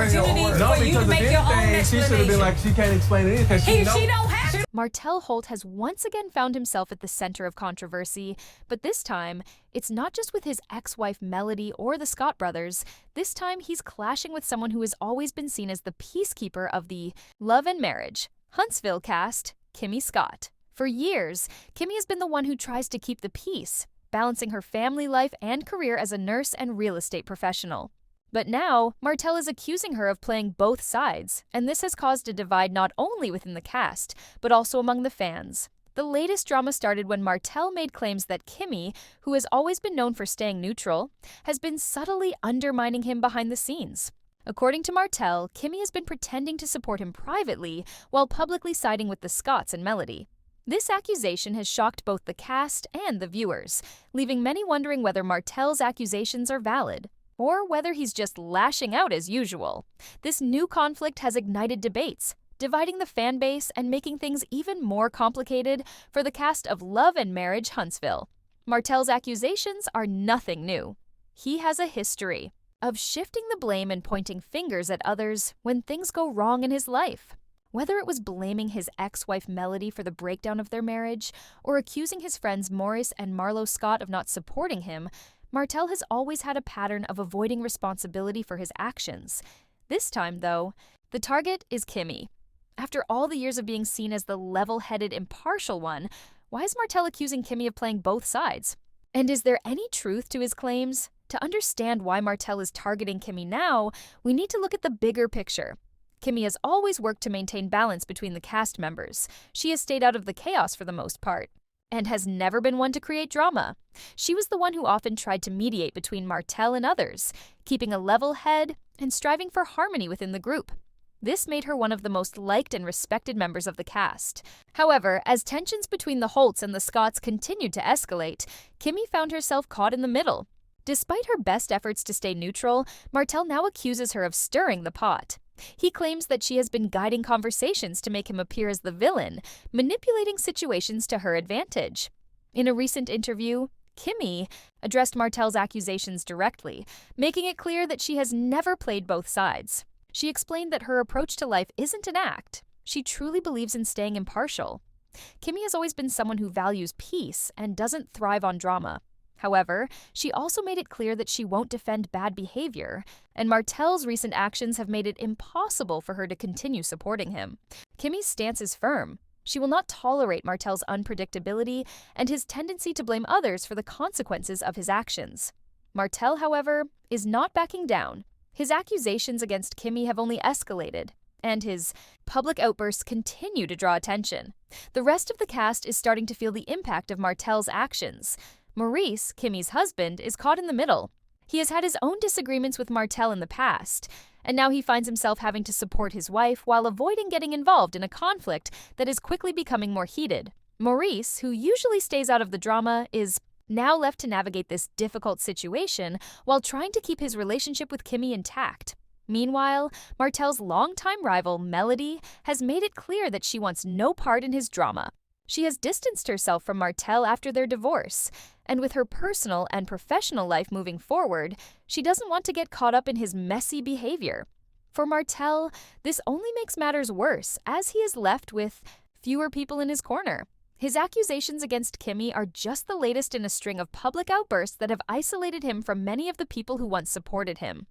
opportunity No, for you to because make if your own anything, she should have been explanation. like, she can't explain anything because She she don't have to. Martel Holt has once again found himself at the center of controversy, but this time, it's not just with his ex-wife Melody or the Scott brothers. This time, he's clashing with someone who has always been seen as the peacekeeper of the Love Marriage Huntsville cast, Kimmy Scott. For years, Kimmy has been the one who tries to keep the peace, balancing her family life and career as a nurse and real estate professional. But now, Martel is accusing her of playing both sides, and this has caused a divide not only within the cast, but also among the fans. The latest drama started when Martel made claims that Kimmy, who has always been known for staying neutral, has been subtly undermining him behind the scenes. According to Martel, Kimmy has been pretending to support him privately while publicly siding with the Scotts and Melody. This accusation has shocked both the cast and the viewers, leaving many wondering whether Martel's accusations are valid, or whether he's just lashing out as usual. This new conflict has ignited debates, dividing the fan base and making things even more complicated for the cast of Love Marriage Huntsville. Martel's accusations are nothing new. He has a history of shifting the blame and pointing fingers at others when things go wrong in his life. Whether it was blaming his ex-wife Melody for the breakdown of their marriage, or accusing his friends Maurice and Marlo Scott of not supporting him, Martel has always had a pattern of avoiding responsibility for his actions. This time, though, the target is Kimmy. After all the years of being seen as the level-headed, impartial one, why is Martel accusing Kimmy of playing both sides? And is there any truth to his claims? To understand why Martel is targeting Kimmy now, we need to look at the bigger picture. Kimmy has always worked to maintain balance between the cast members. She has stayed out of the chaos for the most part, and has never been one to create drama. She was the one who often tried to mediate between Martel and others, keeping a level head and striving for harmony within the group. This made her one of the most liked and respected members of the cast. However, as tensions between the Holts and the Scotts continued to escalate, Kimmy found herself caught in the middle. Despite her best efforts to stay neutral, Martel now accuses her of stirring the pot. He claims that she has been guiding conversations to make him appear as the villain, manipulating situations to her advantage. In a recent interview, Kimmy addressed Martel's accusations directly, making it clear that she has never played both sides. She explained that her approach to life isn't an act. She truly believes in staying impartial. Kimmy has always been someone who values peace and doesn't thrive on drama. However, she also made it clear that she won't defend bad behavior, and Martel's recent actions have made it impossible for her to continue supporting him. Kimmy's stance is firm. She will not tolerate Martel's unpredictability and his tendency to blame others for the consequences of his actions. Martel, however, is not backing down. His accusations against Kimmy have only escalated, and his public outbursts continue to draw attention. The rest of the cast is starting to feel the impact of Martel's actions. Maurice, Kimmy's husband, is caught in the middle. He has had his own disagreements with Martel in the past, and now he finds himself having to support his wife while avoiding getting involved in a conflict that is quickly becoming more heated. Maurice, who usually stays out of the drama, is now left to navigate this difficult situation while trying to keep his relationship with Kimmy intact. Meanwhile, Martel's longtime rival, Melody, has made it clear that she wants no part in his drama. She has distanced herself from Martel after their divorce, and with her personal and professional life moving forward, she doesn't want to get caught up in his messy behavior. For Martel, this only makes matters worse, as he is left with fewer people in his corner. His accusations against Kimmy are just the latest in a string of public outbursts that have isolated him from many of the people who once supported him.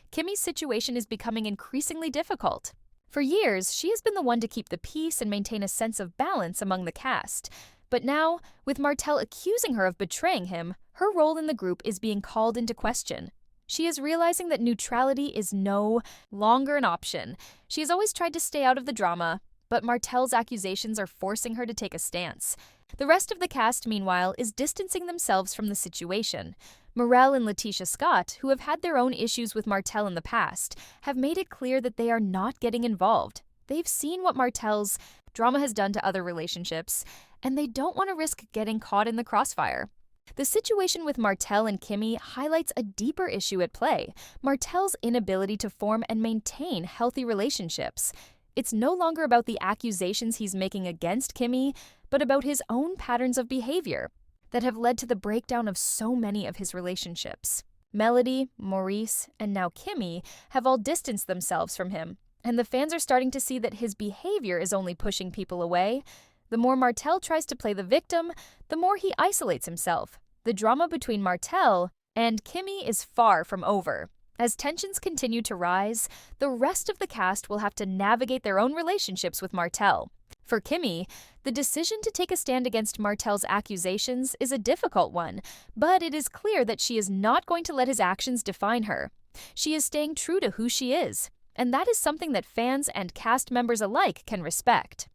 Kimmy's situation is becoming increasingly difficult. For years, she has been the one to keep the peace and maintain a sense of balance among the cast. But now, with Martel accusing her of betraying him, her role in the group is being called into question. She is realizing that neutrality is no longer an option. She has always tried to stay out of the drama, but Martel's accusations are forcing her to take a stance. The rest of the cast, meanwhile, is distancing themselves from the situation. Morel and Letitia Scott, who have had their own issues with Martel in the past, have made it clear that they are not getting involved. They've seen what Martel's drama has done to other relationships, and they don't want to risk getting caught in the crossfire. The situation with Martel and Kimmy highlights a deeper issue at play: Martel's inability to form and maintain healthy relationships. It's no longer about the accusations he's making against Kimmy, but about his own patterns of behavior that have led to the breakdown of so many of his relationships. Melody, Maurice, and now Kimmy have all distanced themselves from him, and the fans are starting to see that his behavior is only pushing people away. The more Martel tries to play the victim, the more he isolates himself. The drama between Martel and Kimmy is far from over. As tensions continue to rise, the rest of the cast will have to navigate their own relationships with Martel. For Kimmy, the decision to take a stand against Martel's accusations is a difficult one, but it is clear that she is not going to let his actions define her. She is staying true to who she is, and that is something that fans and cast members alike can respect.